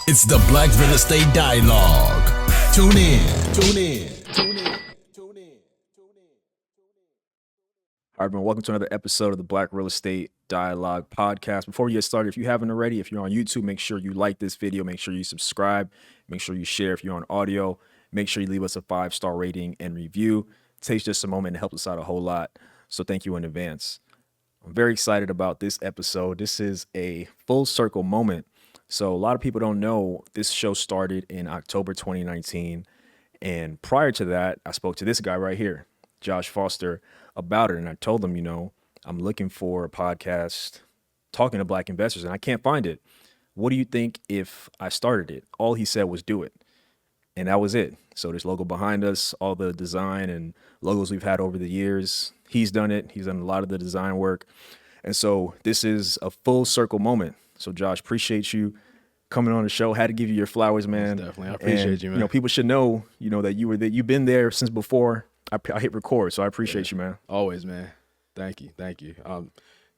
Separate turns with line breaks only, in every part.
It's the Black Real Estate Dialogue. Tune in, tune in, tune in, tune in.
All right, everyone, welcome to another episode of the Black Real Estate Dialogue podcast. Before we get started, if you haven't already, if you're on YouTube, make sure you like this video, make sure you subscribe, make sure you share if you're on audio, make sure you leave us a 5-star rating and review. It takes just a moment and helps us out a whole lot. So thank you in advance. I'm very excited about this episode. This is a full circle moment. So a lot of people don't know this show started in October 2019. And prior to that, I spoke to this guy right here, Josh Foster, about it. And I told him, I'm looking for a podcast talking to Black investors and I can't find it. What do you think if I started it? All he said was do it. And that was it. So this logo behind us, all the design and logos we've had over the years, he's done it. He's done a lot of the design work. And so this is a full circle moment. So Josh, appreciate you coming on the show. Had to give you your flowers, man.
Most definitely. I appreciate you, man.
People should know, that you've been there since before I hit record. So I appreciate you, man.
Always, man. Thank you.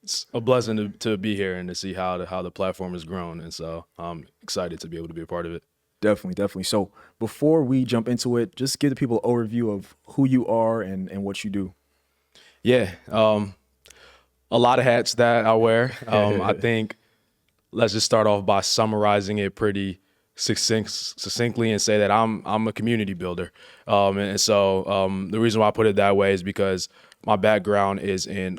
It's a blessing to be here and to see how the platform has grown. And so I'm excited to be able to be a part of it.
Definitely. So before we jump into it, just give the people an overview of who you are and what you do.
Yeah. A lot of hats that I wear. I think let's just start off by summarizing it pretty succinctly and say that I'm a community builder. And so the reason why I put it that way is because my background is in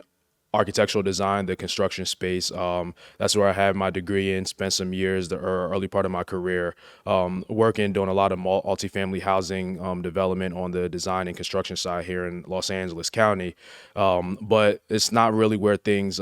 architectural design, the construction space. That's where I had my degree in, spent some years, the early part of my career, doing a lot of multifamily housing development on the design and construction side here in Los Angeles County. But it's not really where things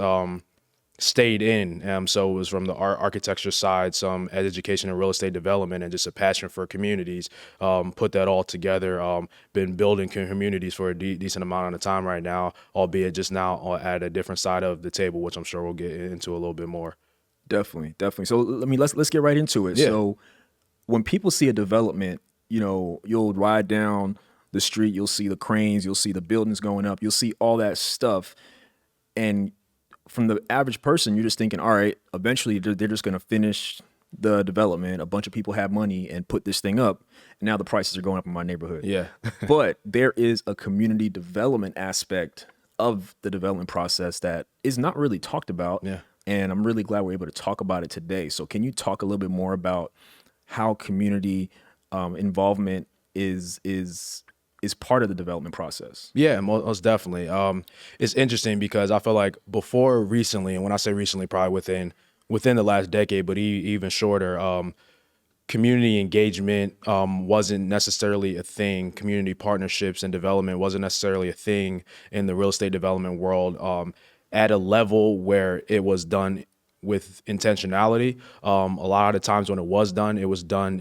stayed in. So it was from the architecture side, some education and real estate development, and just a passion for communities. Put that all together. Been building communities for a decent amount of time right now, albeit just now at a different side of the table, which I'm sure we'll get into a little bit more.
Definitely. So let's get right into it. Yeah. So when people see a development, you'll ride down the street, you'll see the cranes, you'll see the buildings going up, you'll see all that stuff, and from the average person, you're just thinking, all right, eventually they're just going to finish the development. A bunch of people have money and put this thing up. And now the prices are going up in my neighborhood.
Yeah.
But there is a community development aspect of the development process that is not really talked about.
Yeah.
And I'm really glad we're able to talk about it today. So can you talk a little bit more about how community involvement is part of the development process?
Yeah, most definitely. It's interesting because I feel like before recently, and when I say recently, probably within the last decade, but even shorter, community engagement wasn't necessarily a thing. Community partnerships and development wasn't necessarily a thing in the real estate development world at a level where it was done with intentionality. A lot of the times when it was done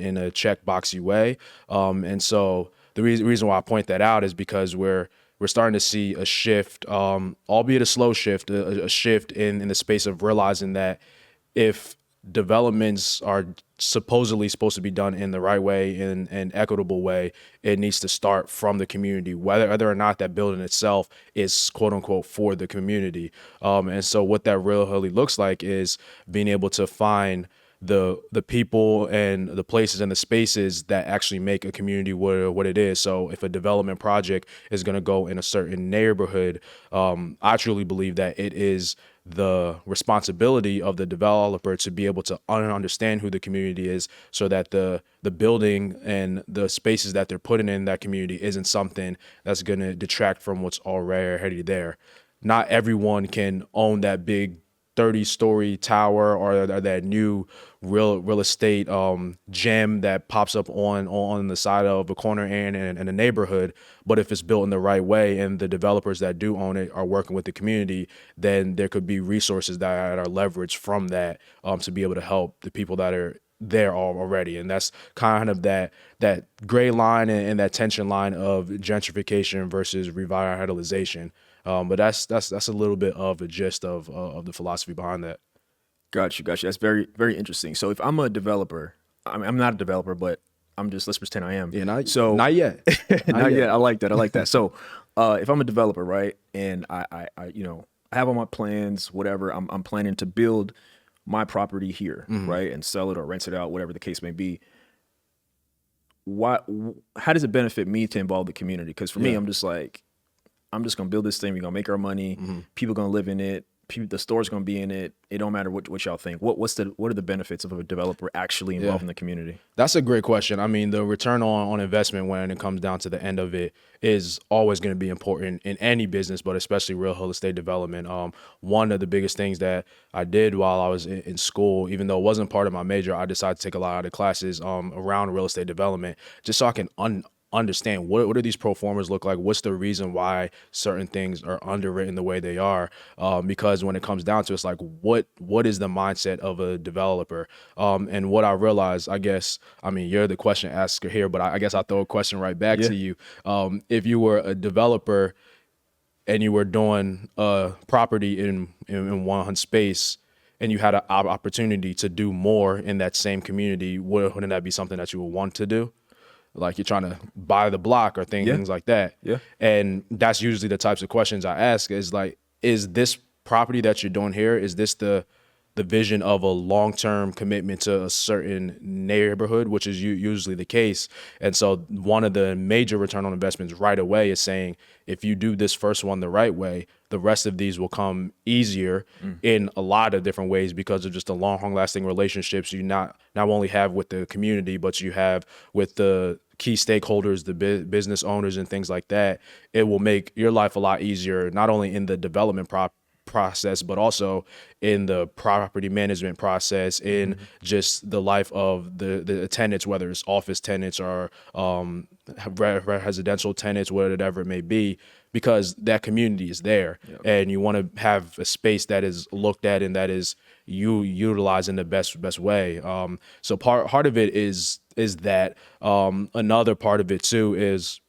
in a checkboxy way. And so the reason why I point that out is because we're starting to see a shift, albeit a slow shift, a shift in the space of realizing that if developments are supposedly supposed to be done in the right way, in an equitable way, it needs to start from the community, whether or not that building itself is quote unquote for the community. And so what that really looks like is being able to find the people and the places and the spaces that actually make a community what it is. So if a development project is going to go in a certain neighborhood, I truly believe that it is the responsibility of the developer to be able to understand who the community is, so that the building and the spaces that they're putting in that community isn't something that's going to detract from what's already there. Not everyone can own that big 30-story tower or that new real estate gem that pops up on the side of a corner in a neighborhood. But if it's built in the right way and the developers that do own it are working with the community, then there could be resources that are leveraged from that to be able to help the people that are there already. And that's kind of that gray line and that tension line of gentrification versus revitalization. But that's a little bit of a gist of the philosophy behind that.
Got you. That's very, very interesting. So if I'm a developer, I'm not a developer, but let's pretend I am.
Yeah, not yet.
Not yet. I like that. So if I'm a developer, right, and I have all my plans, whatever, I'm planning to build my property here, right, and sell it or rent it out, whatever the case may be, how does it benefit me to involve the community? Because for me, I'm just like, I'm just gonna build this thing. We're gonna make our money. People gonna live in it. The store's gonna be in it. It don't matter what y'all think. What are the benefits of a developer actually involving the community?
That's a great question. I mean, the return on investment when it comes down to the end of it is always going to be important in any business, but especially real estate development. One of the biggest things that I did while I was in school, even though it wasn't part of my major, I decided to take a lot of the classes around real estate development just so I can understand what do these pro formas look like, what's the reason why certain things are underwritten the way they are, because when it comes down to it, it's like what is the mindset of a developer, and what I realized, I guess, I mean, you're the question asker here, but I guess I'll throw a question right back to you. If you were a developer and you were doing a property in one space and you had an opportunity to do more in that same community, wouldn't that be something that you would want to do? Like you're trying to buy the block or things like that. Yeah. And that's usually the types of questions I ask is like, is this property that you're doing here, is this the vision of a long-term commitment to a certain neighborhood, which is usually the case. And so one of the major return on investments right away is saying, if you do this first one the right way, the rest of these will come easier in a lot of different ways because of just the long-lasting relationships you not only have with the community, but you have with the key stakeholders, the business owners and things like that. It will make your life a lot easier, not only in the development process, but also in the property management process, in just the life of the tenants, whether it's office tenants or residential tenants, whatever it may be, because that community is there. And you want to have a space that is looked at and that is you utilize in the best way. So part of it is that. Another part of it too is,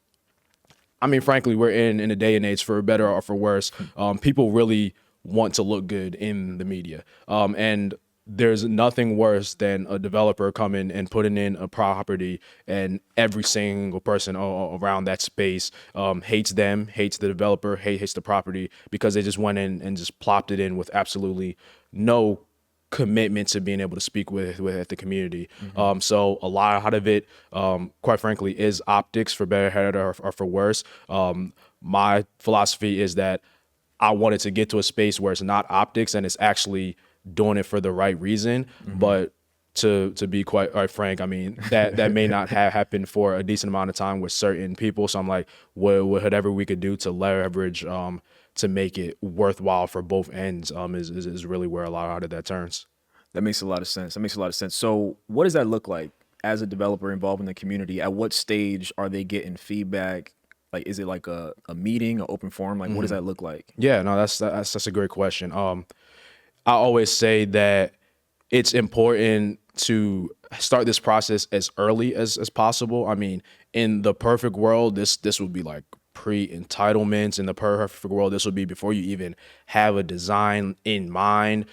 I mean, frankly, we're in a day and age, for better or for worse, people really want to look good in the media. And there's nothing worse than a developer coming and putting in a property and every single person around that space hates them, hates the developer, hates the property because they just went in and just plopped it in with absolutely no commitment to being able to speak with the community. So a lot of it, quite frankly, is optics, for better or for worse. My philosophy is that I wanted to get to a space where it's not optics and it's actually doing it for the right reason. But to be quite frank, I mean, that may not have happened for a decent amount of time with certain people. So I'm like, whatever we could do to leverage to make it worthwhile for both ends is really where a lot of that turns.
That makes a lot of sense. So what does that look like as a developer involved in the community? At what stage are they getting feedback? Like, is it like a meeting, an open forum? Like, what does that look like?
Yeah, no, that's a great question. I always say that it's important to start this process as early as possible. I mean, in the perfect world, this would be like pre-entitlements. In the perfect world, this would be before you even have a design in mind.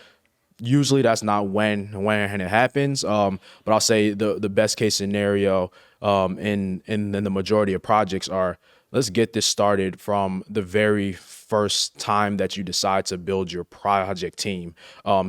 Usually that's not when it happens. But I'll say the best case scenario in the majority of projects are, let's get this started from the very first time that you decide to build your project team.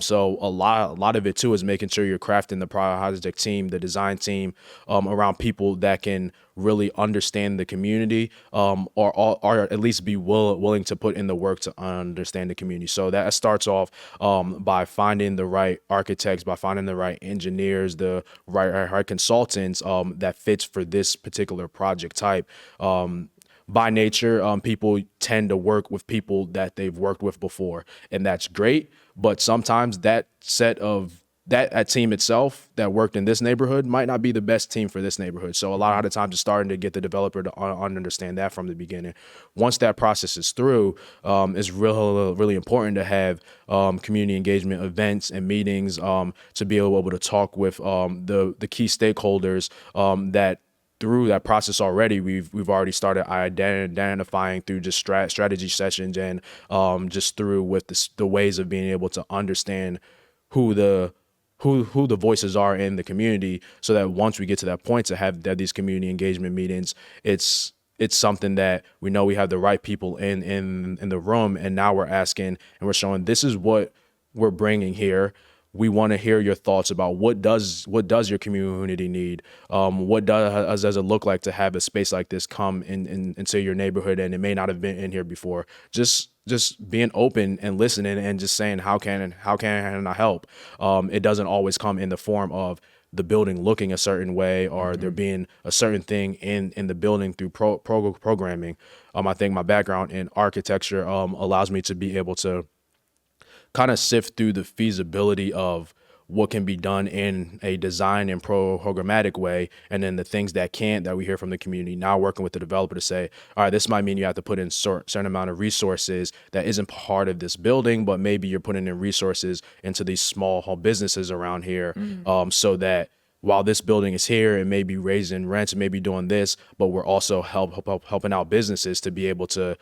So a lot of it too is making sure you're crafting the project team, the design team, around people that can really understand the community, or at least be willing to put in the work to understand the community. So that starts off by finding the right architects, by finding the right engineers, the right consultants that fits for this particular project type. By nature, people tend to work with people that they've worked with before, and that's great. But sometimes that team itself that worked in this neighborhood might not be the best team for this neighborhood. So a lot of the times it's starting to get the developer to understand that from the beginning. Once that process is through, it's really important to have community engagement events and meetings to be able to talk with the key stakeholders that through that process already, we've already started identifying through just strategy sessions and just through with the ways of being able to understand who the voices are in the community, so that once we get to that point to have these community engagement meetings, it's something that we know we have the right people in the room, and now we're asking and we're showing this is what we're bringing here. we want to hear your thoughts about what does your community need? What does it look like to have a space like this come into your neighborhood, and it may not have been in here before? Just being open and listening and just saying, how can I help? It doesn't always come in the form of the building looking a certain way or there being a certain thing in the building through programming. I think my background in architecture allows me to be able to kind of sift through the feasibility of what can be done in a design and programmatic way, and then the things that can't, that we hear from the community. Now working with the developer to say, all right, this might mean you have to put in certain amount of resources that isn't part of this building, but maybe you're putting in resources into these small home businesses around here, so that while this building is here, it may be raising rents, it may be doing this, but we're also helping out businesses to be able to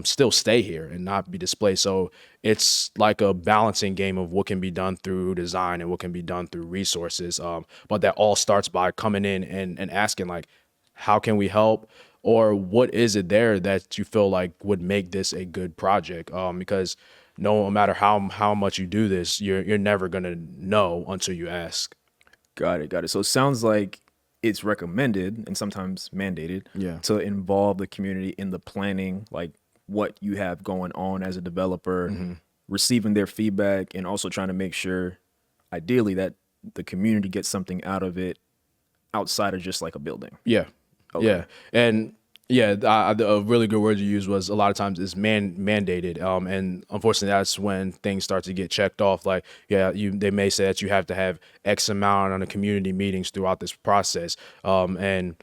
still stay here and not be displaced. So it's like a balancing game of what can be done through design and what can be done through resources. But that all starts by coming in and asking, like, how can we help? Or what is it there that you feel like would make this a good project? Because no matter how much you do this, you're never gonna know until you ask.
Got it. So it sounds like it's recommended and sometimes mandated
Yeah.
to involve the community in the planning, like what you have going on as a developer, receiving their feedback, and also trying to make sure, ideally, that the community gets something out of it outside of just like a building.
Yeah.
Okay.
Yeah. And yeah, a really good word you used was a lot of times is mandated. And unfortunately, that's when things start to get checked off. Like, yeah, they may say that you have to have X amount on the community meetings throughout this process. And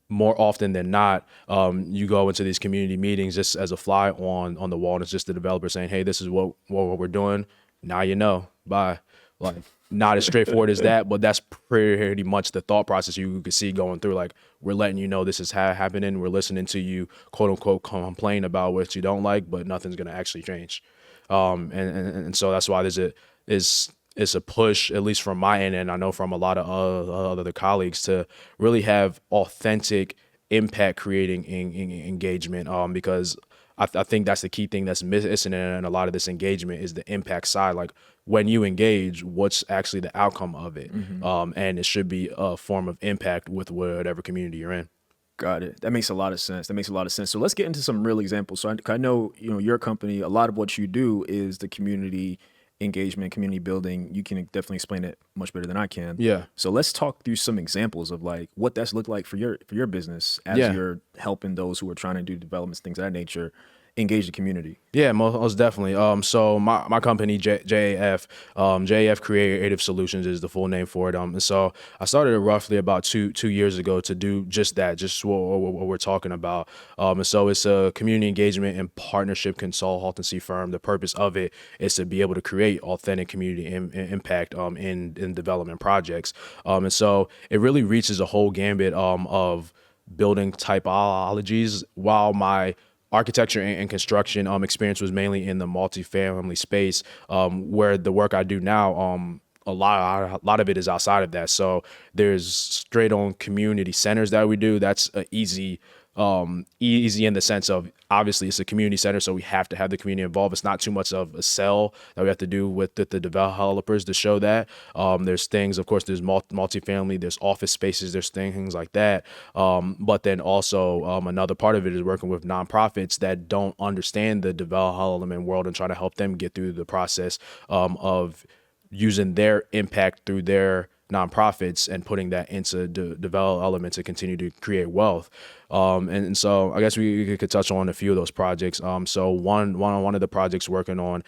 more often than not, you go into these community meetings just as a fly on the wall. And it's just the developer saying, hey, this is what we're doing. Now you know. Bye. Like, not as straightforward as that, but that's pretty much the thought process you could see going through. Like, we're letting you know this is happening. We're listening to you, quote unquote, complain about what you don't like, but nothing's going to actually change. And so that's why it's a push, at least from my end, and I know from a lot of other colleagues, to really have authentic impact creating engagement, because I think that's the key thing that's missing in a lot of this engagement is the impact side. Like, when you engage, what's actually the outcome of it? And it should be a form of impact with whatever community you're in.
Got it. That makes a lot of sense. So let's get into some real examples. So I know, your company, a lot of what you do is the community engagement, community building. You can definitely explain it much better than I can.
Yeah.
So let's talk through some examples of like what that's looked like for your business as you're helping those who are trying to do developments, things of that nature, engage the community.
Yeah, most definitely. So my company, JAF, JAF Creative Solutions is the full name for it. And so I started it roughly about two years ago to do just that, just what we're talking about. And so it's a community engagement and partnership consultancy firm. The purpose of it is to be able to create authentic community impact in development projects. And so it really reaches a whole gambit of building typologies. While my architecture and construction experience was mainly in the multifamily space, where the work I do now, a lot of it is outside of that. So there's straight on community centers that we do. That's easy in the sense of, obviously it's a community center, so we have to have the community involved. It's not too much of a sell that we have to do with the developers to show that. There's things, of course, there's multifamily, there's office spaces, there's things like that. But then also another part of it is working with nonprofits that don't understand the development world and trying to help them get through the process of using their impact through their nonprofits and putting that into development to continue to create wealth. And so I guess we could touch on a few of those projects. So one of the projects working on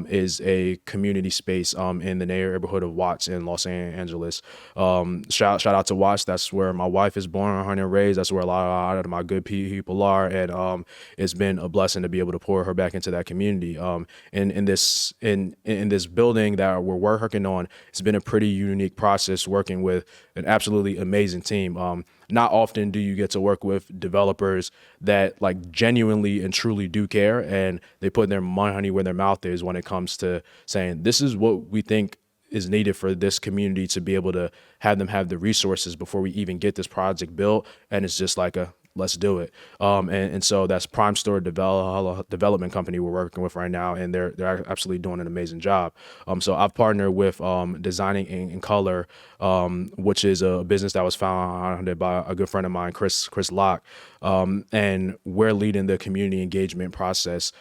is a community space in the neighborhood of Watts in Los Angeles. Shout out to Watts. That's where my wife is born and raised. That's where a lot of my good people are. And it's been a blessing to be able to pour her back into that community. In this building that we're working on, it's been a pretty unique process working with an absolutely amazing team. Not often do you get to work with developers that like genuinely and truly do care, and they put their money where their mouth is when it comes to saying, this is what we think is needed for this community to be able to have them have the resources before we even get this project built. And it's just like let's do it. And so that's Prime Store Development Company we're working with right now, and they're absolutely doing an amazing job. So I've partnered with Designing in Color, which is a business that was founded by a good friend of mine, Chris Locke, and we're leading the community engagement process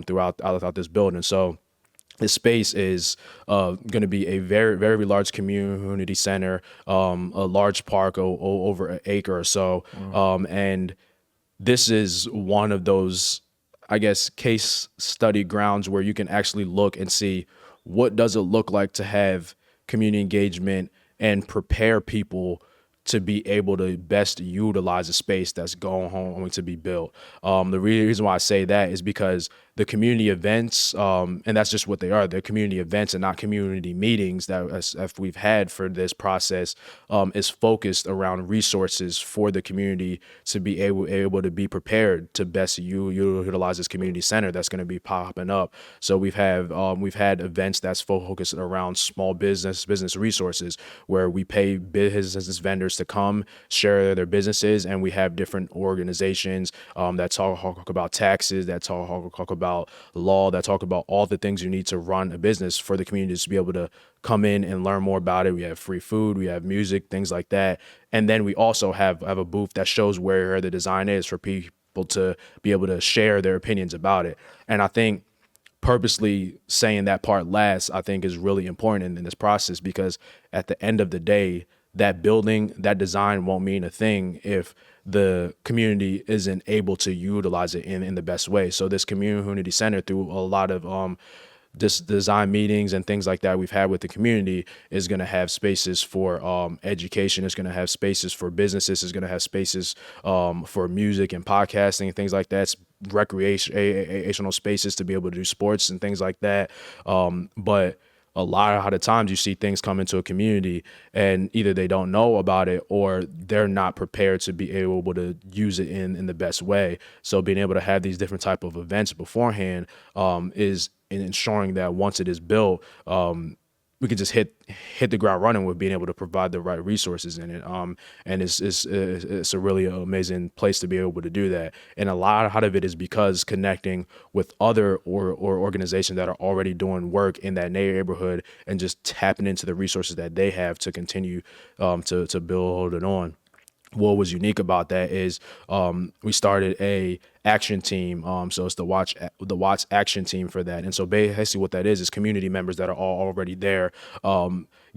throughout this building. So this space is going to be a very, very large community center, a large park over an acre or so. And this is one of those, I guess, case study grounds where you can actually look and see what does it look like to have community engagement and prepare people to be able to best utilize a space that's going to be built. The reason why I say that is because the community events, and that's just what they are, they're community events and not community meetings that as we've had for this process, is focused around resources for the community to be able to be prepared to best utilize this community center that's going to be popping up. So we've had events that's focused around small business resources, where we pay business vendors to come share their businesses, and we have different organizations that talk about taxes, that talk about law, that talk about all the things you need to run a business for the community to be able to come in and learn more about it. We have free food, we have music, things like that. And then we also have a booth that shows where the design is for people to be able to share their opinions about it. And I think purposely saying that part last, I think is really important in this process, because at the end of the day, that building, that design won't mean a thing if the community isn't able to utilize it in the best way. So this community center, through a lot of design meetings and things like that we've had with the community, is going to have spaces for education. It's going to have spaces for businesses. It's going to have spaces for music and podcasting and things like that. It's recreational spaces to be able to do sports and things like that. But a lot of times you see things come into a community and either they don't know about it or they're not prepared to be able to use it in the best way. So being able to have these different type of events beforehand is in ensuring that once it is built, we can just hit the ground running with being able to provide the right resources in it. And it's a really amazing place to be able to do that. And a lot of it is because connecting with other or organizations that are already doing work in that neighborhood and just tapping into the resources that they have to continue to build it on. What was unique about that is we started a action team. So it's the Watts action team for that. And so basically what that is community members that are already there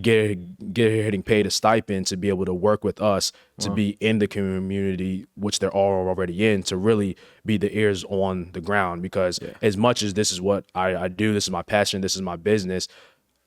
getting paid a stipend to be able to work with us to be in the community, which they're all already in, to really be the ears on the ground. Because as much as this is what I do, this is my passion, this is my business,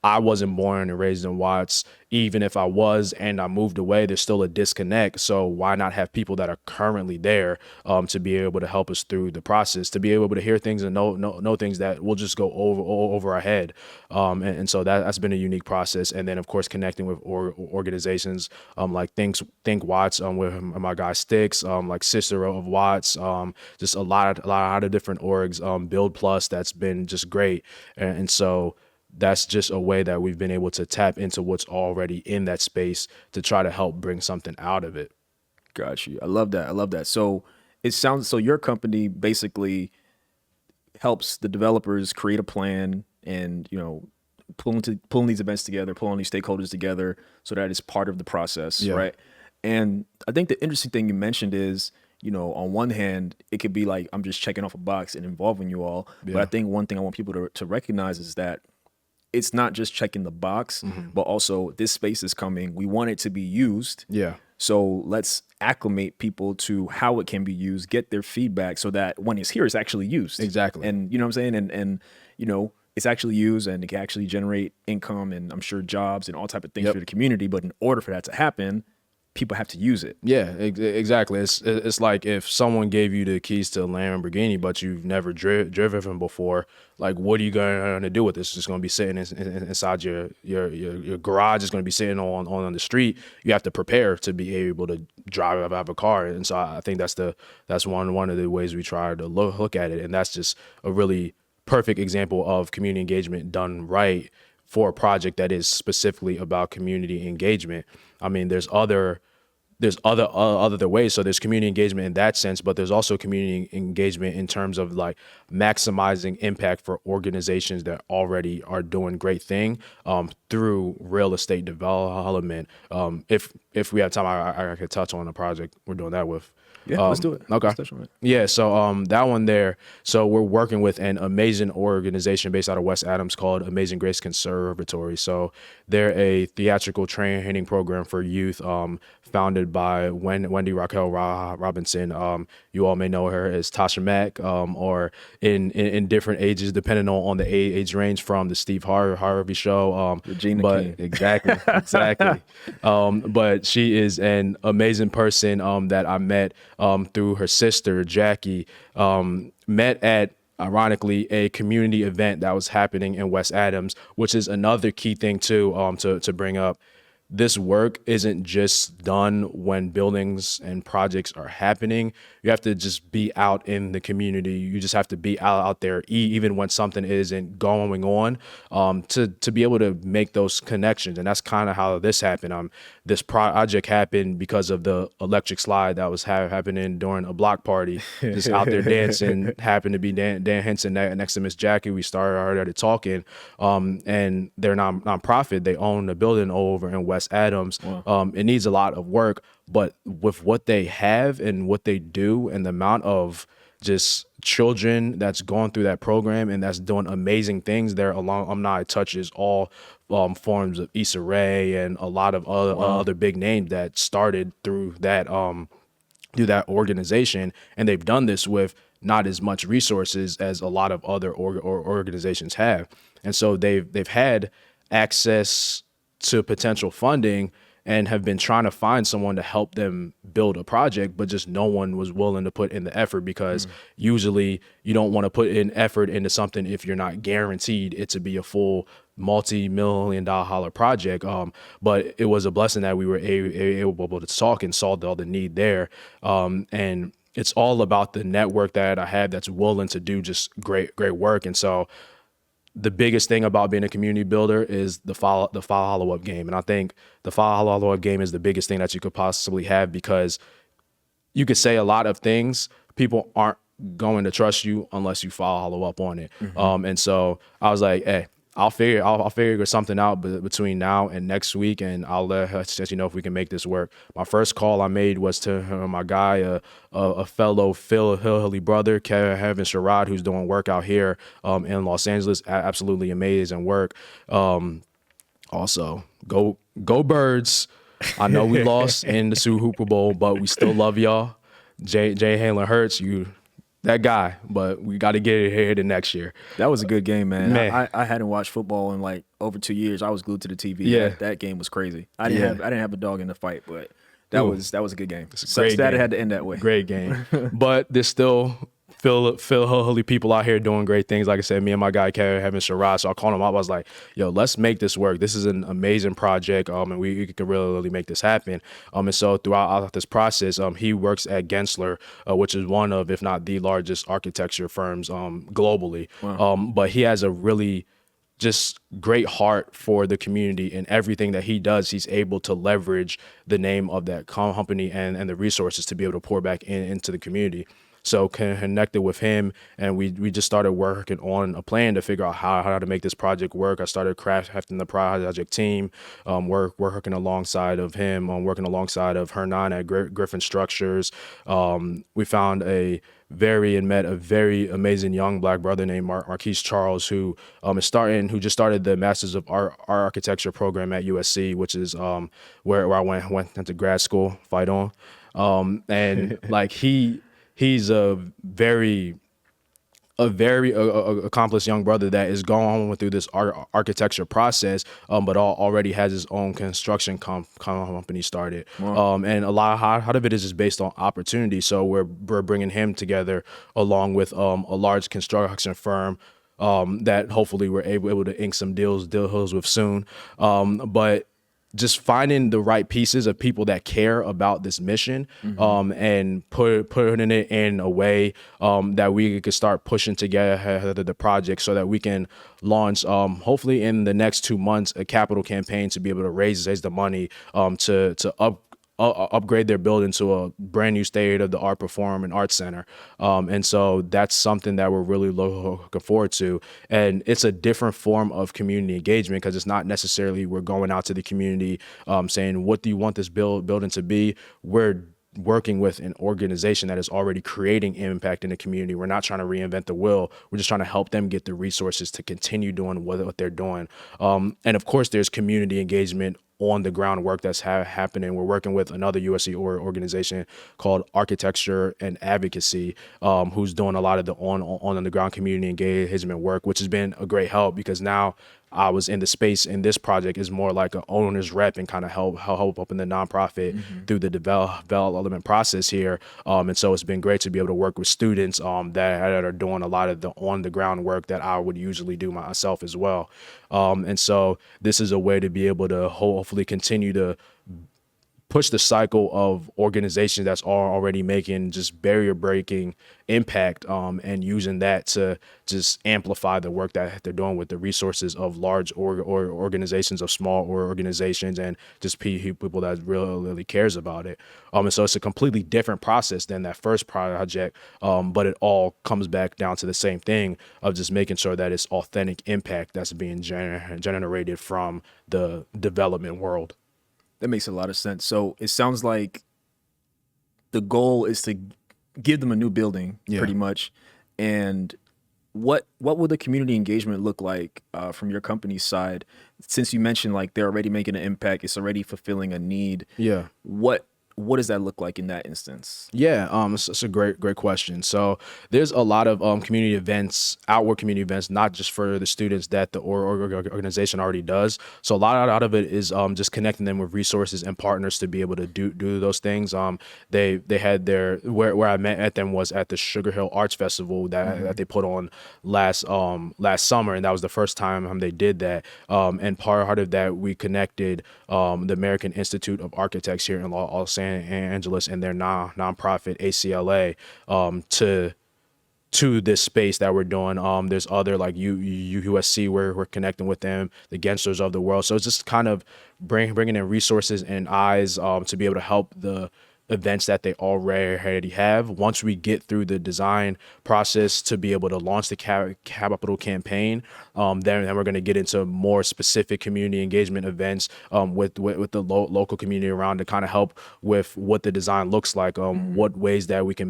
I wasn't born and raised in Watts. Even if I was and I moved away, there's still a disconnect. So why not have people that are currently there to be able to help us through the process, to be able to hear things and know things that will just go over our head. And so that's been a unique process. And then, of course, connecting with organizations like Think Watts with my guy Sticks, like Sister of Watts, just a lot of different orgs, Build Plus, that's been just great. And so that's just a way that we've been able to tap into what's already in that space to try to help bring something out of it.
Got you. I love that. So it sounds, so your company basically helps the developers create a plan and, pulling these events together, pulling these stakeholders together so that it's part of the process, right? And I think the interesting thing you mentioned is, on one hand, it could be like, I'm just checking off a box and involving you all. But I think one thing I want people to recognize is that it's not just checking the box, but also this space is coming. We want it to be used. Yeah. So let's acclimate people to how it can be used, get their feedback so that when it's here, it's actually used. Exactly. And you know what I'm saying? And it's actually used and it can actually generate income and I'm sure jobs and all type of things for the community. But in order for that to happen, people have to use it. Yeah, exactly. It's like if someone gave you the keys to a Lamborghini, but you've never driven before, like, what are you going to do with this? It's just going to be sitting inside your garage. It's going to be sitting on the street. You have to prepare to be able to drive a car. And so I think that's one of the ways we try to look at it. And that's just a really perfect example of community engagement done right for a project that is specifically about community engagement. I mean, there's other
there's other ways. So there's community engagement in that sense, but there's also community engagement in terms of like maximizing impact for organizations that already are doing great thing through real estate development. If we have time, I could touch on a project we're doing that with.
Yeah, let's do it.
Okay.
Let's touch on it.
Yeah, so that one there. So we're working with an amazing organization based out of West Adams called Amazing Grace Conservatory. So they're a theatrical training program for youth, founded by Wendy Raquel Robinson. You all may know her as Tasha Mack, or in different ages, depending on the age range, from the Steve Harvey Show.
Regina
but
King.
exactly. But she is an amazing person that I met through her sister, Jackie. Met at, ironically, a community event that was happening in West Adams, which is another key thing too, to bring up. This work isn't just done when buildings and projects are happening. You have to just be out in the community. You just have to be out there, even when something isn't going on, to be able to make those connections. And that's kind of how this happened. This project happened because of the electric slide that was happening during a block party. Just out there dancing, happened to be Dan Henson next to Miss Jackie. We started talking, and they're nonprofit. They own a building over in West Adams. Wow. It needs a lot of work, but with what they have and what they do and the amount of just children that's going through that program and that's doing amazing things, their alumni touches all forms of Issa Rae and a lot of other big names that started through that organization, and they've done this with not as much resources as a lot of other organizations have. And so they've had access to potential funding and have been trying to find someone to help them build a project, but just no one was willing to put in the effort, because usually you don't want to put in effort into something if you're not guaranteed it to be a full multi-million-dollar project. But it was a blessing that we were able to talk and saw all the need there. And it's all about the network that I have that's willing to do just great work. And so the biggest thing about being a community builder is the follow-up game. And I think the follow-up game is the biggest thing that you could possibly have, because you could say a lot of things. People aren't going to trust you unless you follow up on it. And so I was like, hey, I'll figure something out between now and next week, and I'll let you know if we can make this work. My first call I made was to my guy, a fellow Philly brother, Kevin Sherrod, who's doing work out here in Los Angeles. Absolutely amazing work. Also, go Birds. I know we lost in the Super Bowl, but we still love y'all. Jay Handler Hurts, that guy, but we got to get it here the next year.
That was a good game, man. I hadn't watched football in like over 2 years. I was glued to the TV.
Yeah,
that game was crazy. I didn't have a dog in the fight, but that was a good game.
It's a great
Sad
game.
It had to end that way.
Great game, but there's still Philly people out here doing great things. Like I said, me and my guy Kevin Sherrod. So I called him up. I was like, "Yo, let's make this work. This is an amazing project, and we can really make this happen." And so throughout this process, he works at Gensler, which is one of, if not the largest architecture firms globally. Wow. But he has a really just great heart for the community, and everything that he does, he's able to leverage the name of that company and the resources to be able to pour back into the community. So connected with him, and we just started working on a plan to figure out how to make this project work. I started crafting the project team, working alongside of him, working alongside of Hernan at Griffin Structures. We found met a very amazing young Black brother named Marquise Charles, who just started the Masters of Architecture program at USC, which is where I went into grad school, fight on, and like he's a very accomplished young brother that is going through this architecture process, but already has his own construction company started. Wow. And a lot of it is just based on opportunity. So we're bringing him together along with a large construction firm that hopefully we're able to ink some deals with soon. But just finding the right pieces of people that care about this mission, and putting it in a way that we could start pushing together the project so that we can launch, hopefully in the next 2 months, a capital campaign to be able to raise the money to upgrade their building to a brand new state-of-the-art performing arts center. And so that's something that we're really looking forward to. And it's a different form of community engagement because it's not necessarily we're going out to the community saying, what do you want this building to be? We're working with an organization that is already creating impact in the community. We're not trying to reinvent the wheel. We're just trying to help them get the resources to continue doing what they're doing. And of course, there's community engagement on the ground work that's happening. We're working with another USC organization called Architecture and Advocacy, who's doing a lot of the on the ground community engagement work, which has been a great help because now I was in the space, and this project is more like an owner's rep and kind of help up in the nonprofit through the development process here. And so it's been great to be able to work with students that are doing a lot of the on the ground work that I would usually do myself as well. And so this is a way to be able to hopefully continue to push the cycle of organizations that's already making just barrier breaking impact and using that to just amplify the work that they're doing with the resources of large organizations, of small organizations, and just people that really cares about it. And so it's a completely different process than that first project, but it all comes back down to the same thing of just making sure that it's authentic impact that's being generated from the development world.
That makes a lot of sense. So it sounds like the goal is to give them a new building, pretty much. And what will the community engagement look like from your company's side? Since you mentioned like they're already making an impact, it's already fulfilling a need.
Yeah.
What does that look like in that instance?
Yeah, it's a great question. So there's a lot of community events, outward community events, not just for the students that the organization already does. So a lot out of it is just connecting them with resources and partners to be able to do those things. They had their where I met them was at the Sugar Hill Arts Festival that they put on last summer, and that was the first time they did that. And part of that, we connected the American Institute of Architects here in Los Angeles and their nonprofit ACLA to this space that we're doing. There's other like USC where we're connecting with them, the Gensters of the world. So it's just kind of bringing in resources and eyes to be able to help the events that they already have. Once we get through the design process to be able to launch the capital campaign, then we're going to get into more specific community engagement events with the local community around to kind of help with what the design looks like, what ways that we can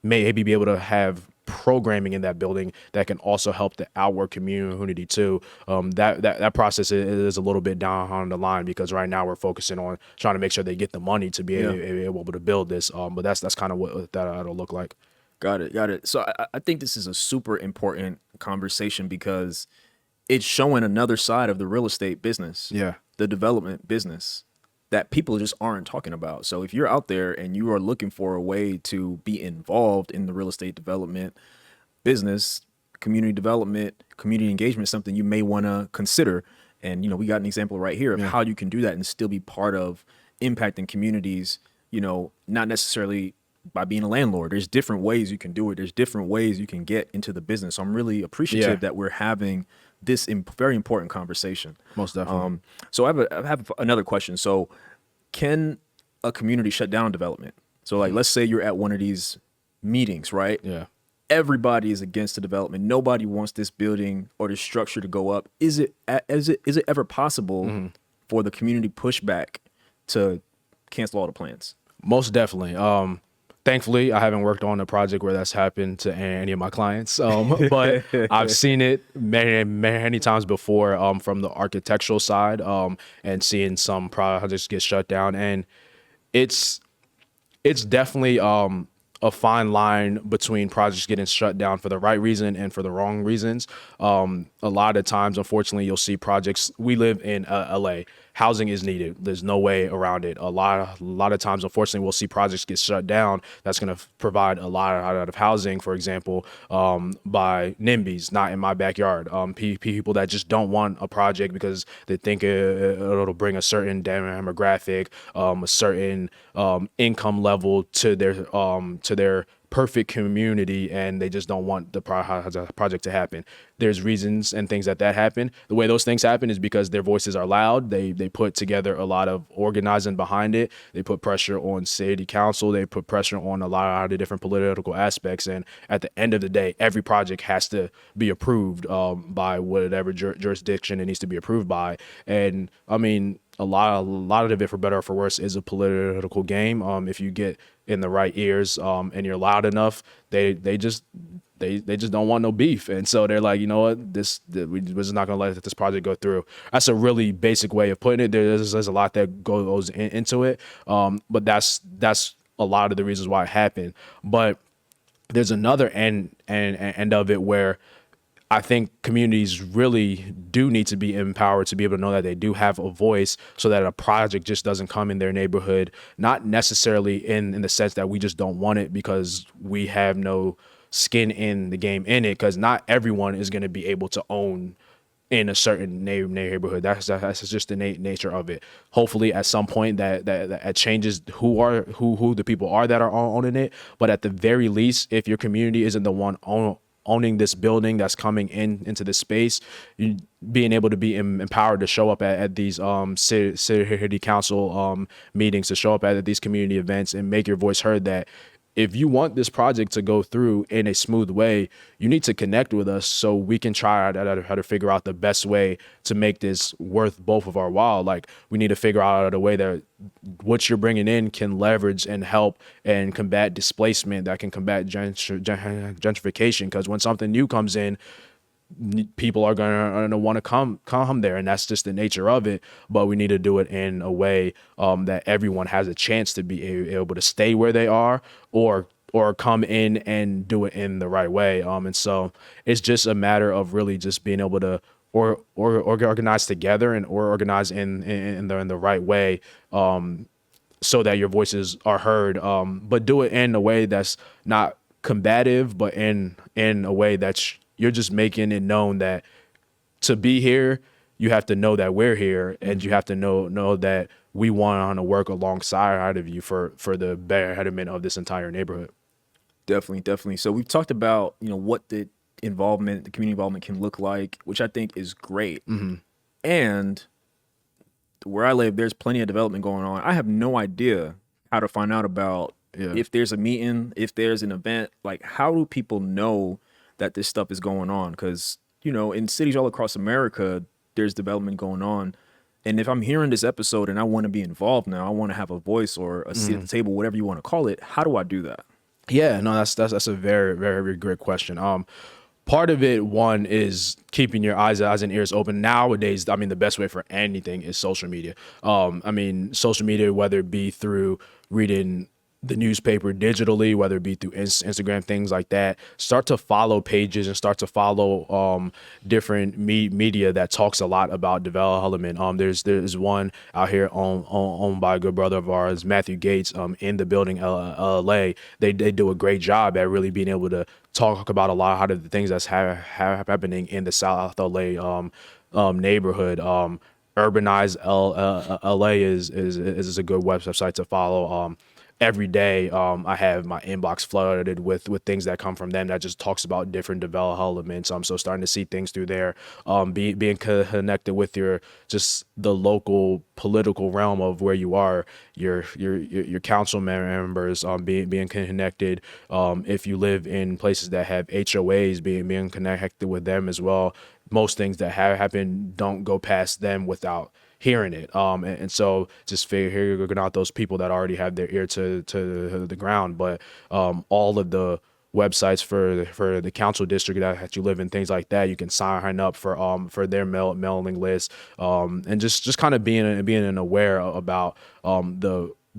maybe be able to have programming in that building that can also help the outward community too. That process is a little bit down on the line because right now we're focusing on trying to make sure they get the money to be able to build this. But that's kind of what that'll look like.
Got it. So I think this is a super important conversation because it's showing another side of the real estate business, the development business that people just aren't talking about. So if you're out there and you are looking for a way to be involved in the real estate development business, community development, community engagement is something you may want to consider. And, we got an example right here of how you can do that and still be part of impacting communities, not necessarily by being a landlord. There's different ways you can do it. There's different ways you can get into the business. So I'm really appreciative that we're having this very important conversation.
Most definitely.
So I have another question. So can a community shut down development? So like, let's say you're at one of these meetings, right?
Yeah.
Everybody is against the development. Nobody wants this building or this structure to go up. Is it ever possible for the community pushback to cancel all the plans?
Most definitely. Thankfully, I haven't worked on a project where that's happened to any of my clients, but I've seen it many times before from the architectural side and seeing some projects get shut down. And it's definitely a fine line between projects getting shut down for the right reason and for the wrong reasons. A lot of times, unfortunately, you'll see projects. We live in LA. Housing is needed. There's no way around it. A lot of times, unfortunately, we'll see projects get shut down. That's going to provide a lot of housing, for example, by NIMBYs, not in my backyard. People that just don't want a project because they think it'll bring a certain demographic, a certain income level to their perfect community and they just don't want the project to happen. There's reasons and things that happen. The way those things happen is because their voices are loud. They put together a lot of organizing behind it. They put pressure on city council. They put pressure on a lot of different political aspects. And at the end of the day, every project has to be approved by whatever jurisdiction it needs to be approved by. And I mean, a lot of it, for better or for worse, is a political game. If you get in the right ears and you're loud enough, they just don't want no beef, and so they're like, you know what, we're just not gonna let this project go through. That's a really basic way of putting it. There's a lot that goes into it, but that's a lot of the reasons why it happened. But there's another end of it where I think communities really do need to be empowered to be able to know that they do have a voice, so that a project just doesn't come in their neighborhood, not necessarily in the sense that we just don't want it because we have no skin in the game in it, because not everyone is going to be able to own in a certain neighborhood. That's just the nature of it. Hopefully at some point that changes who the people are that are owning it. But at the very least, if your community isn't the one owning this building that's coming into this space, being able to be empowered to show up at these city council meetings, to show up at these community events and make your voice heard, that if you want this project to go through in a smooth way, you need to connect with us so we can try how to figure out the best way to make this worth both of our while. Like, we need to figure out a way that what you're bringing in can leverage and help and combat displacement, that can combat gentrification. Because when something new comes in, people are going to want to come there, and that's just the nature of it. But we need to do it in a way that everyone has a chance to be able to stay where they are, or come in and do it in the right way. And so it's just a matter of really just being able to organize together and organize in the right way, so that your voices are heard, but do it in a way that's not combative, but in a way that's you're just making it known that to be here, you have to know that we're here, and you have to know that we want to work alongside of you for the betterment of this entire neighborhood.
Definitely. So we've talked about, what the community involvement can look like, which I think is great. Mm-hmm. And where I live, there's plenty of development going on. I have no idea how to find out about if there's a meeting, if there's an event. Like, how do people know that this stuff is going on? Because, in cities all across America, there's development going on. And if I'm hearing this episode and I want to be involved now, I want to have a voice or a seat at the table, whatever you want to call it, how do I do that?
Yeah, no, that's a very, very, very great question. Part of it, one, is keeping your eyes and ears open. Nowadays, I mean, the best way for anything is social media. Social media, whether it be through reading the newspaper digitally, whether it be through Instagram, things like that. Start to follow pages and start to follow different media that talks a lot about development. There's one out here owned by a good brother of ours, Matthew Gates, in the building, LA. They do a great job at really being able to talk about a lot of the things that's happening in the South LA neighborhood. Urbanized LA is a good website to follow. Every day, I have my inbox flooded with things that come from them that just talks about different developments. So starting to see things through there, being connected with the local political realm of where you are, your council members, being connected. If you live in places that have HOAs, being connected with them as well. Most things that have happened don't go past them without hearing it. And so just figuring out those people that already have their ear to the ground. But all of the websites for the council district that you live in, things like that, you can sign up for their mailing list, and just kind of being aware about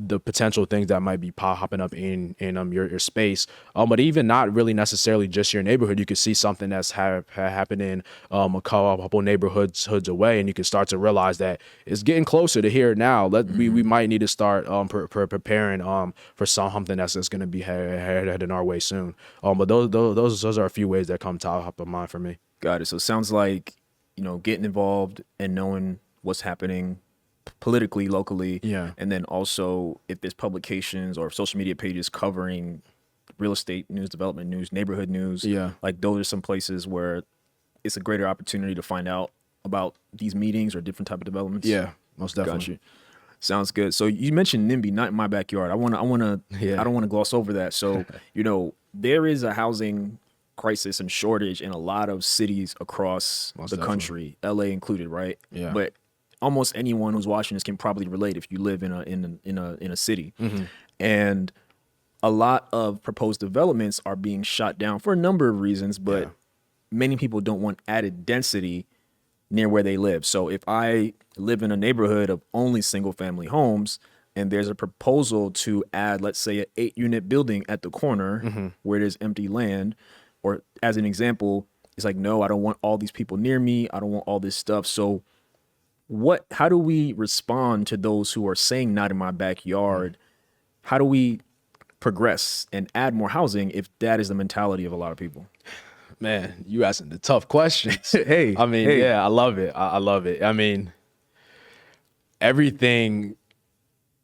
the potential things that might be popping up in your space, but even not really necessarily just your neighborhood. You could see something that's happening a couple neighborhoods away, and you can start to realize that it's getting closer to here now. We might need to start preparing for something that's going to be heading our way soon. But those are a few ways that come top of mind for me.
Got it. So it sounds like getting involved and knowing what's happening politically, locally, and then also if there's publications or social media pages covering real estate news, development news, neighborhood news.
Yeah.
Like those are some places where it's a greater opportunity to find out about these meetings or different type of developments.
Yeah, most definitely.
Got you. Sounds good. So you mentioned NIMBY, not in my backyard. I
Yeah.
don't want to gloss over that. So, there is a housing crisis and shortage in a lot of cities across
Most
the
definitely.
country, LA included, right?
Yeah.
But almost anyone who's watching this can probably relate if you live in a city.
Mm-hmm.
And a lot of proposed developments are being shot down for a number of reasons, but
Yeah.
many people don't want added density near where they live. So if I live in a neighborhood of only single family homes and there's a proposal to add, let's say, an 8-unit building at the corner where there's empty land, or as an example, it's like, no, I don't want all these people near me. I don't want all this stuff. So how do we respond to those who are saying not in my backyard? How do we progress and add more housing if that is the mentality of a lot of people?
Man, you asking the tough questions.
Hey,
I mean,
hey.
yeah, I love it. I love it. I mean, everything.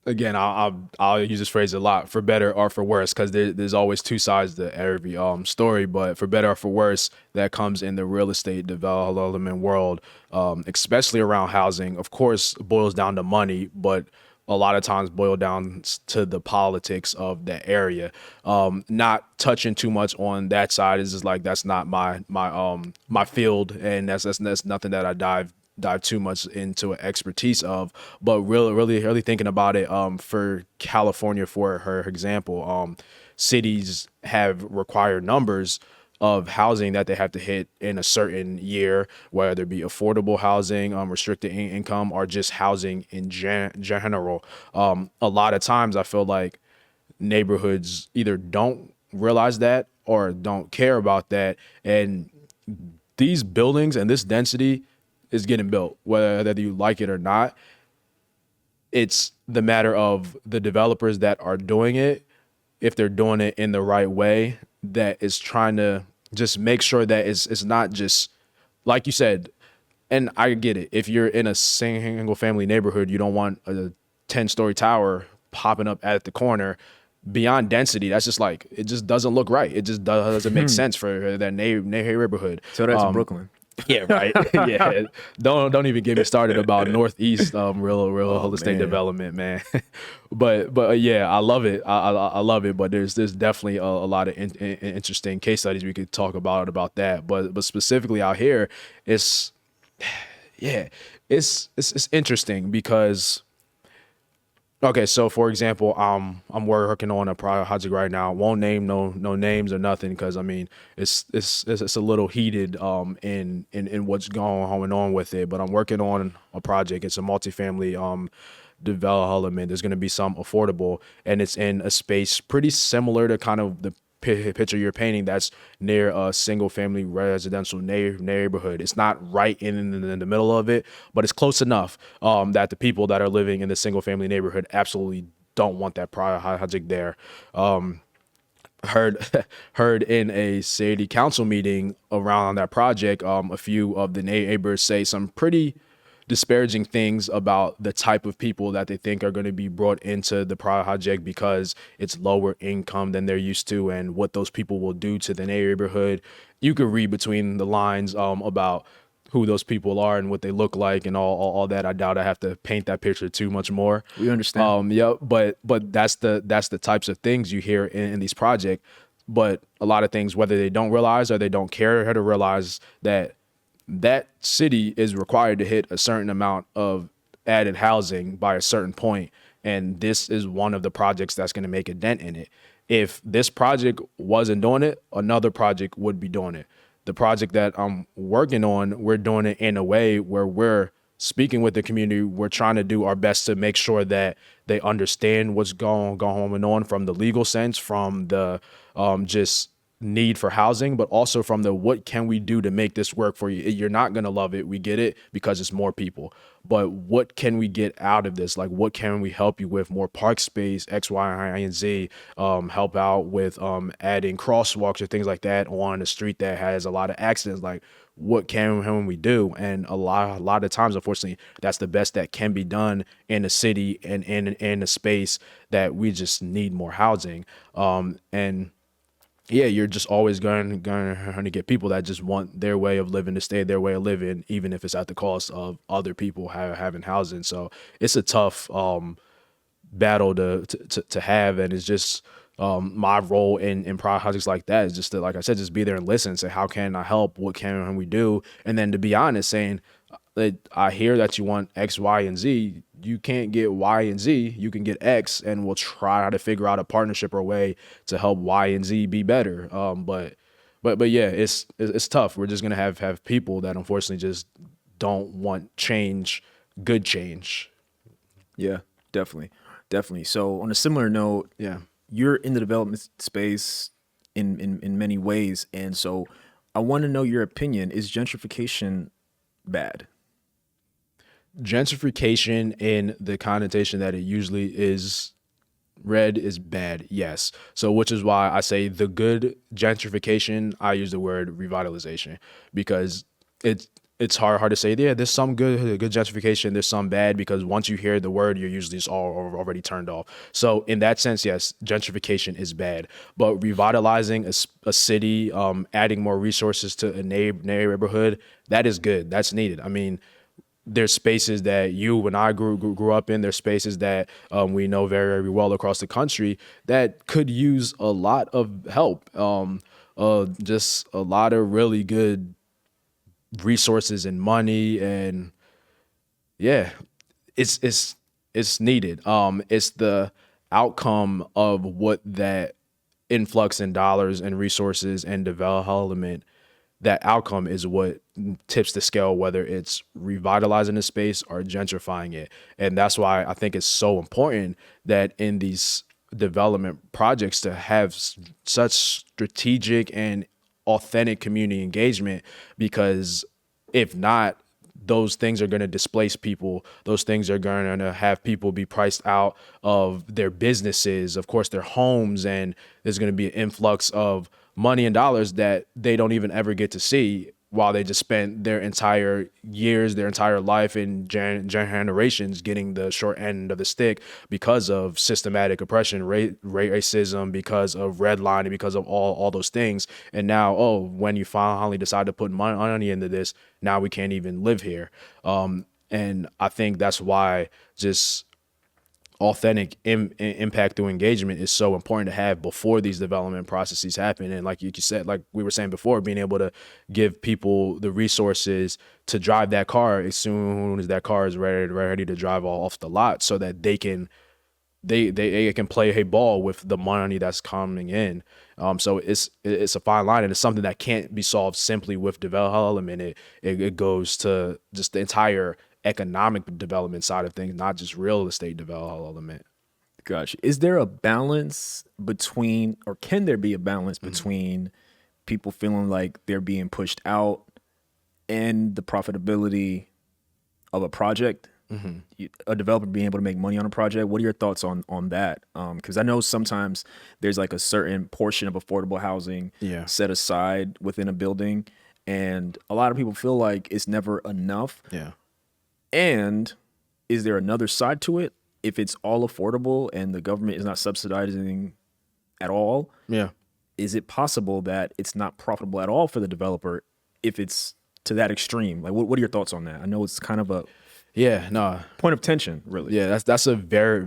Again, I'll use this phrase a lot, for better or for worse, because there's always two sides to every story. But for better or for worse, that comes in the real estate development world, especially around housing. Of course, boils down to money, but a lot of times boil down to the politics of the area. Not touching too much on that side is just like that's not my field, and that's nothing that I dive too much into an expertise of. But really thinking about it, for California, for her example, cities have required numbers of housing that they have to hit in a certain year, whether it be affordable housing, restricted income, or just housing in general. A lot of times I feel like neighborhoods either don't realize that or don't care about that. And these buildings and this density is getting built, whether you like it or not. It's the matter of the developers that are doing it, if they're doing it in the right way, that is trying to just make sure that it's not just, like you said, and I get it. If you're in a single family neighborhood, you don't want a 10-story tower popping up at the corner. Beyond density, that's just like, it just doesn't look right. It just doesn't make sense for that neighborhood.
So that's in Brooklyn.
Yeah, right. Yeah, don't even get me started about Northeast real estate
man.
development, man. but yeah, I love it. I love it. But there's definitely a lot of interesting case studies we could talk about that. But specifically out here, it's interesting because. Okay, so for example, I'm working on a project right now. Won't name no names or nothing, because I mean it's a little heated in what's going on with it. But I'm working on a project. It's a multifamily development. There's going to be some affordable, and it's in a space pretty similar to kind of the picture you're painting, that's near a single family residential neighborhood. It's not right in the middle of it, but it's close enough that the people that are living in the single family neighborhood absolutely don't want that project there. Heard in a city council meeting around that project, a few of the neighbors say some pretty disparaging things about the type of people that they think are going to be brought into the project because it's lower income than they're used to, and what those people will do to the neighborhood. You could read between the lines about who those people are and what they look like and all that. I doubt I have to paint that picture too much more.
We understand.
Yeah, but that's the types of things you hear in these projects. But a lot of things, whether they don't realize or they don't care how to realize, that city is required to hit a certain amount of added housing by a certain point, and this is one of the projects that's going to make a dent in it. If this project wasn't doing it, another project would be doing it. The project that I'm working on, we're doing it in a way where we're speaking with the community. We're trying to do our best to make sure that they understand what's going on from the legal sense, from the just need for housing, but also from the what can we do to make this work for you. You're not going to love it. We get it because it's more people. But what can we get out of this? Like, what can we help you with? More park space, X, Y, and Z. Help out with adding crosswalks or things like that on a street that has a lot of accidents. Like, what can we do? And a lot of times, unfortunately, that's the best that can be done in a city and in a space that we just need more housing. And yeah, you're just always going to get people that just want their way of living to stay their way of living, even if it's at the cost of other people having housing. So it's a tough battle to have, and it's just my role in projects like that is just to, like I said, just be there and listen, say how can I help, what can we do, and then to be honest, saying that I hear that you want X, Y, and Z. You can't get Y and Z. You can get X, and we'll try to figure out a partnership or way to help Y and Z be better. But yeah, it's tough. We're just gonna have people that unfortunately just don't want change, good change.
Yeah, definitely. Definitely. So on a similar note,
Yeah.
you're in the development space in many ways. And so I want to know your opinion. Is gentrification bad?
Gentrification in the connotation that it usually is read is bad, yes. So which is why I say the good gentrification, I use the word revitalization, because it's hard to say, yeah, there's some good gentrification, there's some bad, because once you hear the word, you're usually just already turned off. So in that sense, yes, gentrification is bad. But revitalizing a city, adding more resources to a neighborhood, that is good. That's needed. I mean, there's spaces that you and I grew up in. There's spaces that we know very well across the country that could use a lot of help. Just a lot of really good resources and money, and yeah, it's needed. It's the outcome of what that influx in dollars and resources and development, that outcome is what tips the scale, whether it's revitalizing the space or gentrifying it. And that's why I think it's so important that in these development projects to have such strategic and authentic community engagement, because if not, those things are going to displace people. Those things are going to have people be priced out of their businesses, of course, their homes, and there's going to be an influx of money and dollars that they don't even ever get to see, while they just spent their entire years, their entire life in generations getting the short end of the stick because of systematic oppression, racism, because of redlining, because of all those things. And now, oh, when you finally decide to put money into this, now we can't even live here. And I think that's why just authentic impact through engagement is so important to have before these development processes happen. And like you said, like we were saying before, being able to give people the resources to drive that car as soon as that car is ready to drive off the lot, so that they can play a ball with the money that's coming in. So it's a fine line, and it's something that can't be solved simply with development. It goes to just the entire economic development side of things, not just real estate development.
Gotcha. Is there a balance between, or can there be a balance between people feeling like they're being pushed out and the profitability of a project? A developer being able to make money on a project. What are your thoughts on that? Because I know sometimes there's like a certain portion of affordable housing set aside within a building, and a lot of people feel like it's never enough.
Yeah.
And is there another side to it? If it's all affordable and the government is not subsidizing at all, is it possible that it's not profitable at all for the developer if it's to that extreme? Like, what are your thoughts on that? I know it's kind of a point of tension, really.
Yeah, that's a very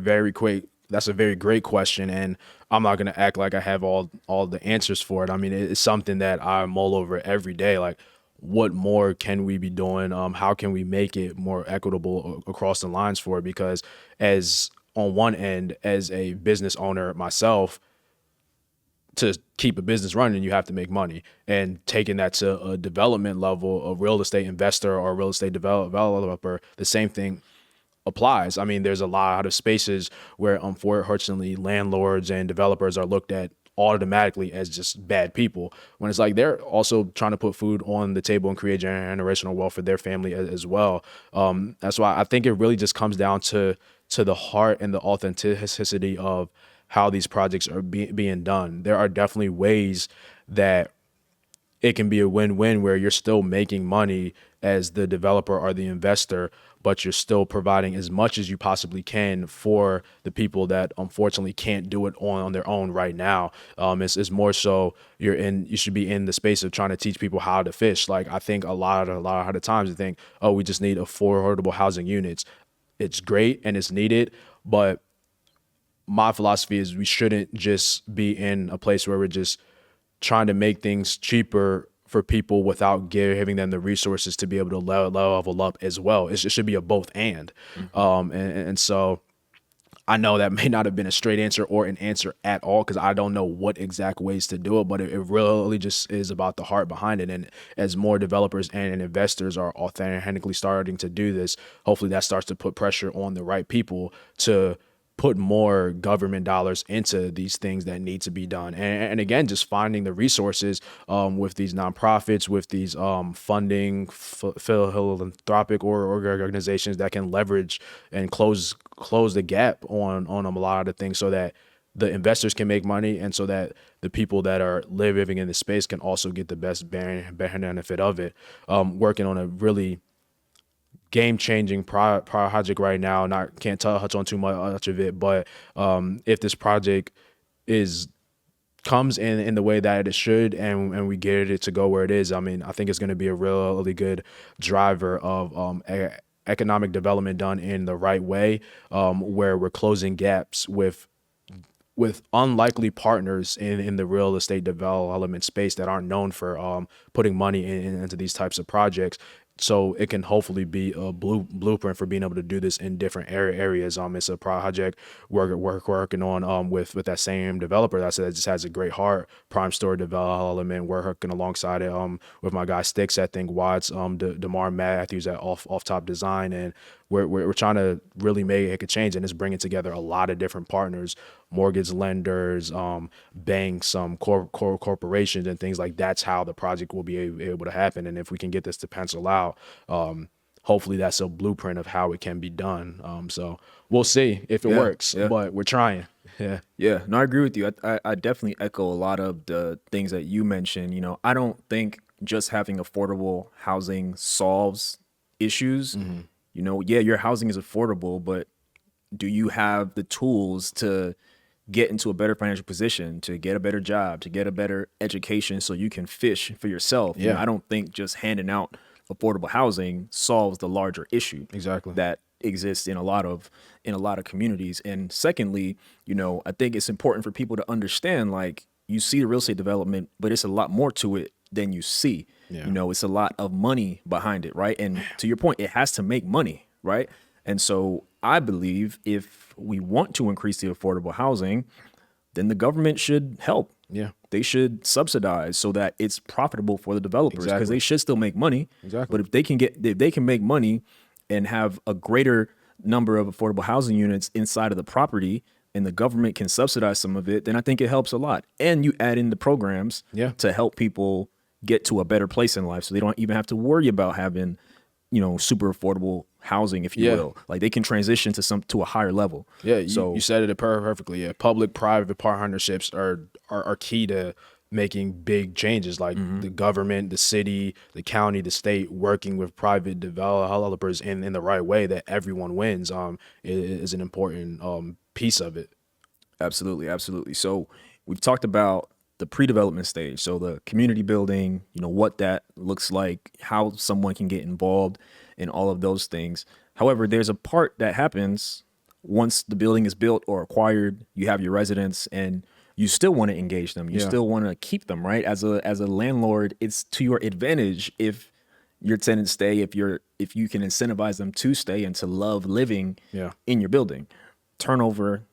great question, and I'm not gonna act like I have all the answers for it. I mean, it's something that I mull over every day. Like, what more can we be doing? How can we make it more equitable across the lines for it? Because as on one end, as a business owner myself, to keep a business running, you have to make money. And taking that to a development level, a real estate investor or a real estate developer, the same thing applies. I mean, there's a lot of spaces where unfortunately landlords and developers are looked at automatically as just bad people, when it's like they're also trying to put food on the table and create generational wealth for their family as well. That's why I think it really just comes down to the heart and the authenticity of how these projects are being done. There are definitely ways that it can be a win-win where you're still making money as the developer or the investor, but you're still providing as much as you possibly can for the people that unfortunately can't do it on their own right now. It's more so you should be in the space of trying to teach people how to fish. Like, I think a lot of the times you think, oh, we just need affordable housing units. It's great and it's needed, but my philosophy is we shouldn't just be in a place where we're just trying to make things cheaper for people without giving them the resources to be able to level up as well. It should be a both and. And so I know that may not have been a straight answer or an answer at all, because I don't know what exact ways to do it, but it really just is about the heart behind it. And as more developers and investors are authentically starting to do this, hopefully that starts to put pressure on the right people to put more government dollars into these things that need to be done. And again, just finding the resources with these nonprofits, with these funding philanthropic or organizations that can leverage and close the gap on a lot of the things, so that the investors can make money, and so that the people that are living in the space can also get the best benefit of it. Working on a really game-changing project right now. Can't touch on too much of it, but if this project comes in the way that it should, and we get it to go where it is, I mean, I think it's going to be a really good driver of economic development done in the right way, where we're closing gaps with unlikely partners in the real estate development space that aren't known for putting money into these types of projects. So it can hopefully be a blueprint for being able to do this in different areas. It's a project we're working on with that same developer that just has a great heart, prime store development. We're working alongside it with my guy Sticks at Think Watts, DeMar Matthews at Off Top Design, and we're trying to really make a change, and it's bringing together a lot of different partners, mortgage lenders, banks, corporations, and things like that's how the project will be able to happen. And if we can get this to pencil out, hopefully that's a blueprint of how it can be done. So we'll see if it works, but we're trying.
Yeah. No, I agree with you. I definitely echo a lot of the things that you mentioned. You know, I don't think just having affordable housing solves issues. You know, yeah, your housing is affordable, but do you have the tools to get into a better financial position, to get a better job, to get a better education so you can fish for yourself?
Yeah.
You know, I don't think just handing out affordable housing solves the larger issue
Exactly.
that exists in a lot of communities. And secondly, you know, I think it's important for people to understand, like, you see the real estate development, but it's a lot more to it than you see.
Yeah.
You know, it's a lot of money behind it, right? And to your point, it has to make money, right? And so I believe if we want to increase the affordable housing, then the government should help.
Yeah.
They should subsidize so that it's profitable for the developers, because
Exactly.
they should still make money.
Exactly.
But if they can make money and have a greater number of affordable housing units inside of the property, and the government can subsidize some of it, then I think it helps a lot. And you add in the programs to help people get to a better place in life, so they don't even have to worry about having, you know, super affordable housing, if you will. Like, they can transition to a higher level.
Yeah,
so
you said it perfectly. Yeah, public-private partnerships are key to making big changes. Like the government, the city, the county, the state working with private developers in the right way that everyone wins is an important piece of it.
Absolutely. So we've talked about the pre-development stage, so the community building, you know, what that looks like, how someone can get involved in all of those things. However, there's a part that happens once the building is built or acquired. You have your residents, and you still want to engage them. You still want to keep them, right? As a landlord, it's to your advantage if your tenants stay, if you can incentivize them to stay and to love living in your building. Turnover,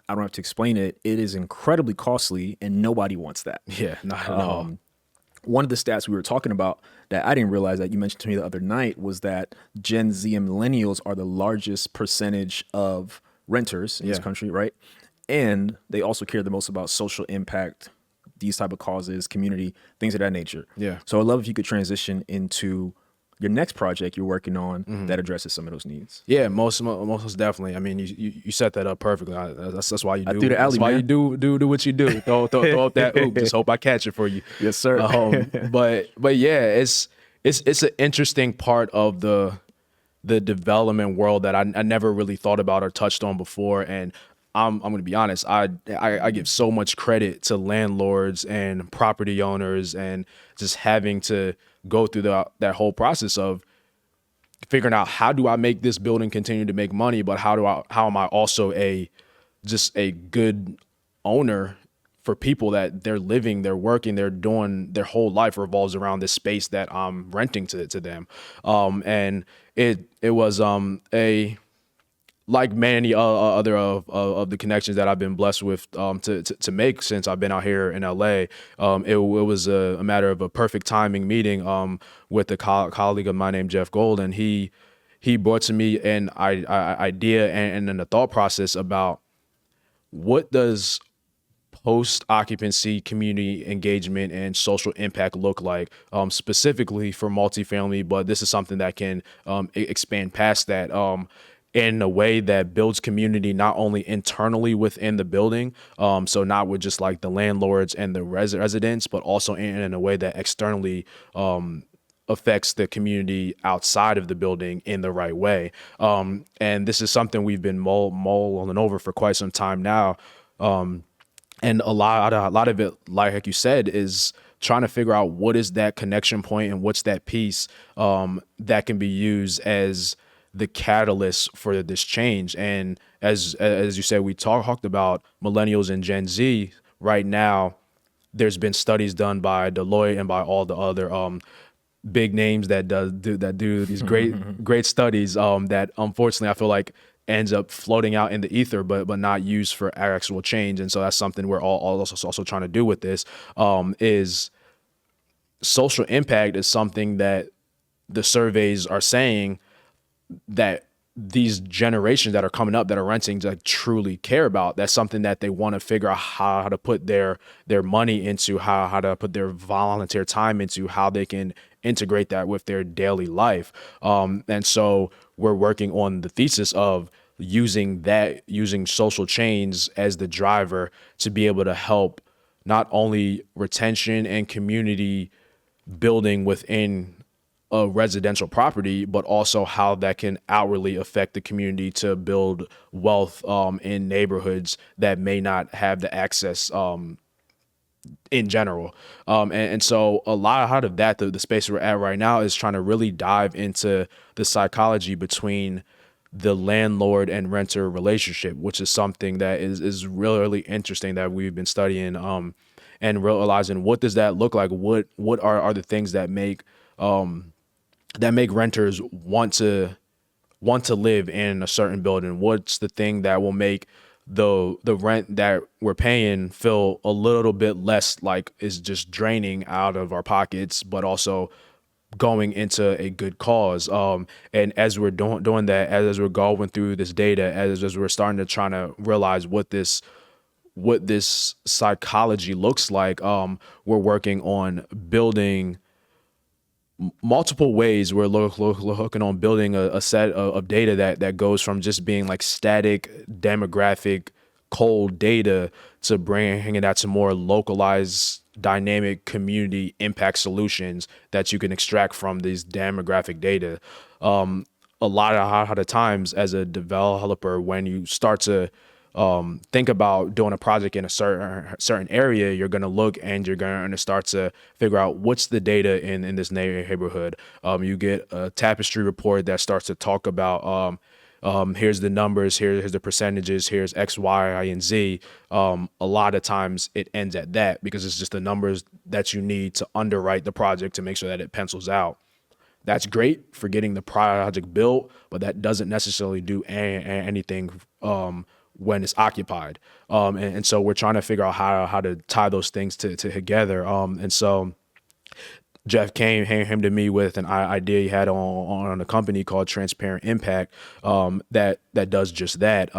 I don't have to explain it. It is incredibly costly, and nobody wants that.
Yeah, not at all.
One of the stats we were talking about that I didn't realize that you mentioned to me the other night was that Gen Z and millennials are the largest percentage of renters in this country, right? And they also care the most about social impact, these type of causes, community, things of that nature.
Yeah.
So I'd love if you could transition into your next project you're working on that addresses some of those needs.
Yeah, most definitely. I mean, you set that up perfectly. That's why you do.
I threw the alley,
that's why
man.
you do what you do. Throw up that hoop. Just hope I catch it for you.
Yes, sir.
But yeah, it's an interesting part of the the development world that I never really thought about or touched on before. And I'm going to be honest, I give so much credit to landlords and property owners, and just having to go through that whole process of figuring out, how do I make this building continue to make money, but how am I also just a good owner for people that they're living, they're working, they're doing, their whole life revolves around this space that I'm renting to them. And it was a like many other of the connections that I've been blessed with to make since I've been out here in LA. It was a matter of a perfect timing meeting with a colleague of mine named Jeff Gold, and he brought to me an idea and then a thought process about what does post-occupancy community engagement and social impact look like, specifically for multifamily, but this is something that can expand past that. In a way that builds community not only internally within the building, so not with just like the landlords and the residents, but also in a way that externally affects the community outside of the building in the right way. And this is something we've been mulling over for quite some time now. And a lot of it, like you said, is trying to figure out what is that connection point and what's that piece that can be used as the catalyst for this change. And as you said, we talked about millennials and Gen Z. Right now, there's been studies done by Deloitte and by all the other big names that do these great studies that unfortunately I feel like ends up floating out in the ether, but not used for actual change. And so that's something we're all also trying to do with this. Is social impact is something that the surveys are saying that these generations that are coming up that are renting like truly care about. That's something that they want to figure out how to put their money into, how to put their volunteer time into, how they can integrate that with their daily life. And so we're working on the thesis of using social change as the driver to be able to help not only retention and community building within a residential property, but also how that can outwardly affect the community to build wealth in neighborhoods that may not have the access in general. And so a lot of that, the space we're at right now is trying to really dive into the psychology between the landlord and renter relationship, which is something that is really, really interesting that we've been studying and realizing what does that look like? What are the things that make renters want to live in a certain building? What's the thing that will make the rent that we're paying feel a little bit less like is just draining out of our pockets, but also going into a good cause? And as we're doing that, as we're going through this data, as we're starting to try to realize what this psychology looks like, we're working on building multiple ways. We're looking on building a set of data that goes from just being like static demographic cold data to bringing that to more localized dynamic community impact solutions that you can extract from these demographic data. A lot of the times as a developer, when you start to think about doing a project in a certain area, you're going to look and you're going to start to figure out what's the data in this neighborhood. You get a tapestry report that starts to talk about here's the numbers, here's the percentages, here's X, Y, and Z. A lot of times it ends at that because it's just the numbers that you need to underwrite the project to make sure that it pencils out. That's great for getting the project built, but that doesn't necessarily do anything when it's occupied. And so we're trying to figure out how to tie those things together. And so Jeff came to me with an idea he had on a company called Transparent Impact that does just that.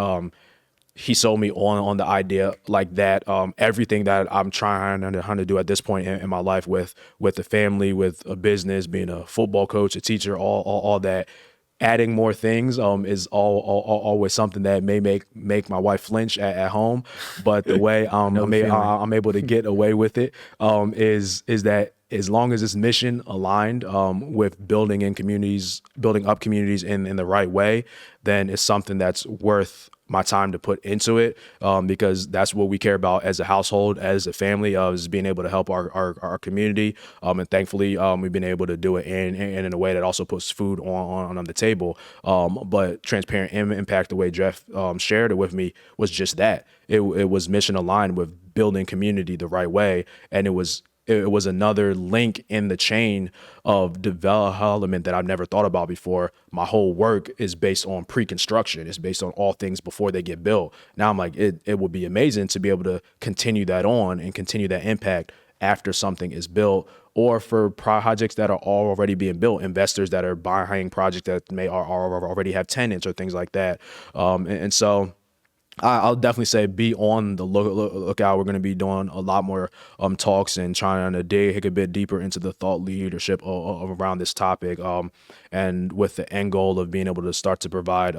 He sold me on the idea like that. Everything that I'm trying to do at this point in my life with a family, with a business, being a football coach, a teacher, all that. Adding more things is always something that may make my wife flinch at home. But the way I'm able to get away with it is that as long as it's mission aligned with building up communities in the right way, then it's something that's worth my time to put into it, because that's what we care about as a household, as a family, is being able to help our community. And thankfully, we've been able to do it in a way that also puts food on the table. But transparent impact, the way Jeff shared it with me, was just that. It was mission aligned with building community the right way, and it was another link in the chain of development that I've never thought about before. My whole work is based on pre-construction. It's based on all things before they get built. Now I'm like, it would be amazing to be able to continue that on and continue that impact after something is built, or for projects that are already being built, investors that are buying projects that may already have tenants or things like that. And so I'll definitely say be on the lookout. We're going to be doing a lot more talks and trying to dig a bit deeper into the thought leadership around this topic, and with the end goal of being able to start to provide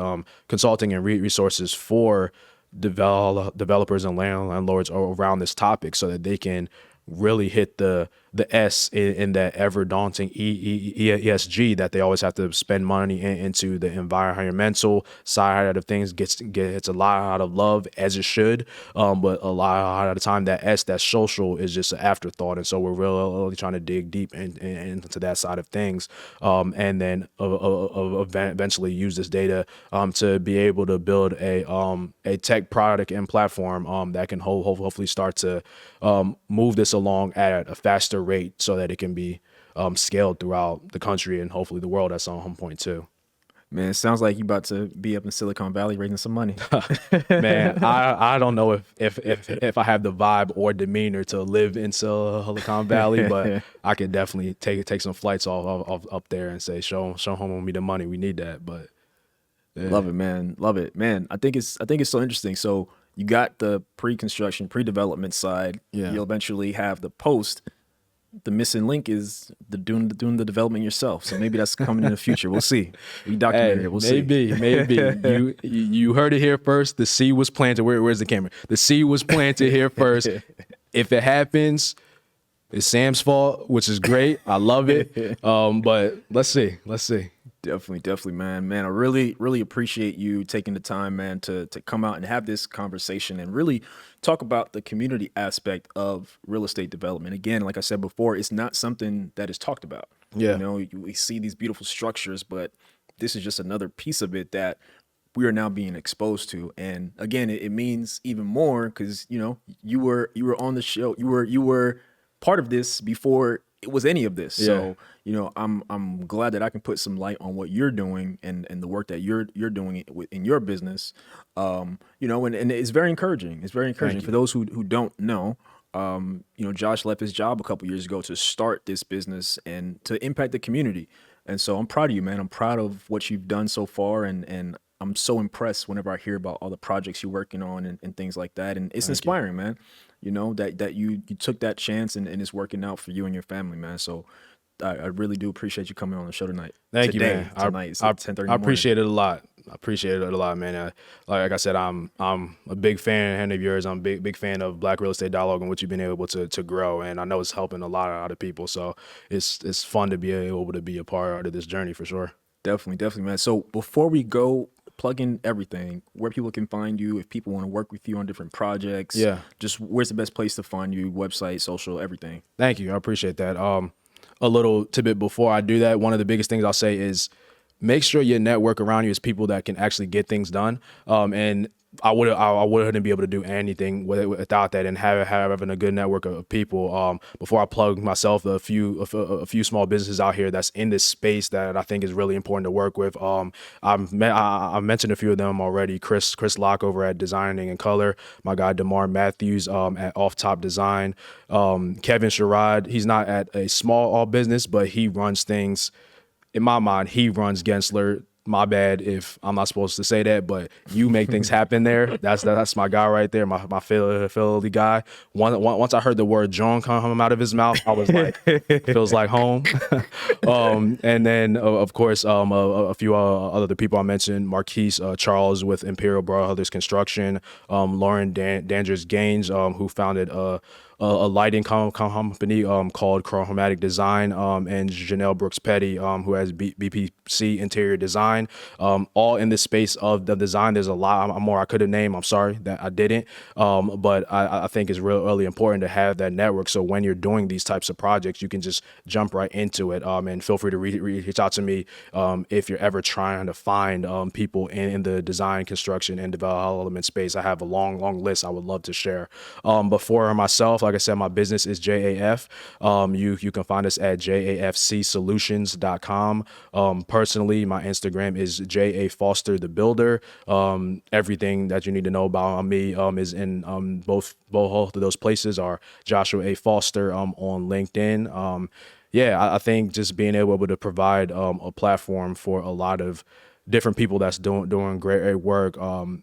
consulting and resources for developers and landlords around this topic, so that they can really hit the S in that ever daunting ESG that they always have to spend money into. The environmental side of things gets a lot of love, as it should, but a lot of the time that S, that social, is just an afterthought. And so we're really trying to dig deep into that side of things, and then eventually use this data to be able to build a tech product and platform that can hopefully start to move this along at a faster rate, so that it can be scaled throughout the country and hopefully the world at some point too.
Man, it sounds like you about to be up in Silicon Valley raising some money.
Man, I don't know if I have the vibe or demeanor to live in Silicon Valley, but I could definitely take some flights off up there and say, show homie the money. We need that. But yeah.
Love it, man. Love it, man. I think it's so interesting. So you got the pre-construction, pre-development side.
Yeah.
You'll eventually have the post. The missing link is doing the development yourself. So maybe that's coming in the future. We'll see. We documented it. We'll see.
Maybe. You heard it here first. The seed was planted. Where's the camera? The seed was planted here first. If it happens, it's Sam's fault, which is great. I love it. But let's see.
Definitely, man. I really appreciate you taking the time, man, to come out and have this conversation and really talk about the community aspect of real estate development. Again, like I said before, it's not something that is talked about.
Yeah.
You know, we see these beautiful structures, but this is just another piece of it that we are now being exposed to. And again, it means even more because, you know, you were on the show. You were part of this before it was any of this. Yeah. So, you know, I'm glad that I can put some light on what you're doing and the work that you're doing in your business. You know, and it's very encouraging. It's very encouraging for those who don't know. You know, Josh left his job a couple years ago to start this business and to impact the community. And so I'm proud of you, man. I'm proud of what you've done so far, and I'm so impressed whenever I hear about all the projects you're working on and things like that. And it's inspiring, man. You know, that you took that chance and it's working out for you and your family, man. So I really do appreciate you coming on the show tonight.
Thank you, man.
Tonight, it's 10:30
I appreciate it a lot. Man. Like I said, I'm a big fan of yours. I'm a big fan of Black Real Estate Dialogue and what you've been able to grow. And I know it's helping a lot of people. So it's fun to be able to be a part of this journey for sure.
Definitely, man. So before we go, plug in everything, where people can find you, if people want to work with you on different projects.
Yeah.
Just where's the best place to find you, website, social, everything.
Thank you. I appreciate that. A little tidbit before I do that, one of the biggest things I'll say is make sure your network around you is people that can actually get things done. And I wouldn't be able to do anything without that, and having a good network of people. Before I plug myself, a few small businesses out here that's in this space that I think is really important to work with. I've mentioned a few of them already. Chris Locke over at Designing in Color, my guy DeMar Matthews at Off Top Design, Kevin Sherrod. He's not at a small business, but he runs things. In my mind, he runs Gensler. My bad if I'm not supposed to say that, but you make things happen there. That's my guy right there, my Philly guy. Once I heard the word John come out of his mouth, I was like, feels like home. And then of course a few other people I mentioned: Marquise Charles with Imperial Brothers Construction, Lauren Danders Gaines, who founded a lighting company called Chromatic Design, and Janelle Brooks Petty, who has BPC Interior Design, all in the space of the design. There's a lot more I could have named. I'm sorry that I didn't, but I think it's really important to have that network. So when you're doing these types of projects, you can just jump right into it. And feel free to reach out to me if you're ever trying to find people in the design, construction, and development space. I have a long list I would love to share. But for myself, like I said, my business is JAF. You can find us at jafcsolutions.com. Personally, my Instagram is JA Foster the Builder. Everything that you need to know about me is in both of those places, are Joshua A. Foster on LinkedIn. I think just being able to provide a platform for a lot of different people that's doing great work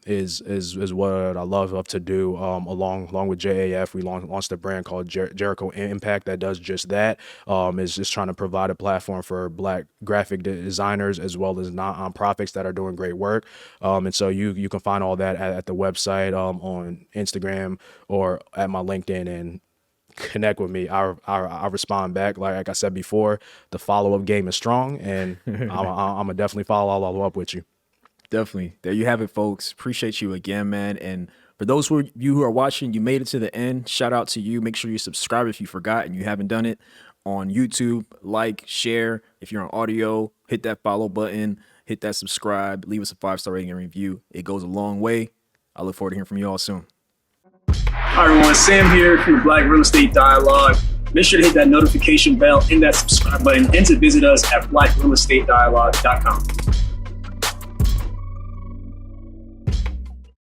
is what I love to do. Along with JAF, we launched a brand called Jericho Impact that does just that. Is just trying to provide a platform for Black graphic designers as well as nonprofits that are doing great work. And so you can find all that at the website, on Instagram, or at my LinkedIn, and connect with me. I respond back. Like I said before, the follow-up game is strong, and I'm gonna definitely follow up with you.
Definitely. There you have it, folks. Appreciate you again, man. And for those of you who are watching, you made it to the end. Shout out to you. Make sure you subscribe if you forgot and you haven't done it on YouTube. Like, share. If you're on audio, hit that follow button, hit that subscribe, leave us a 5-star rating and review. It goes a long way. I look forward to hearing from you all soon.
Hi everyone, Sam here from the Black Real Estate Dialogue. Make sure to hit that notification bell and that subscribe button, and to visit us at blackrealestatedialogue.com.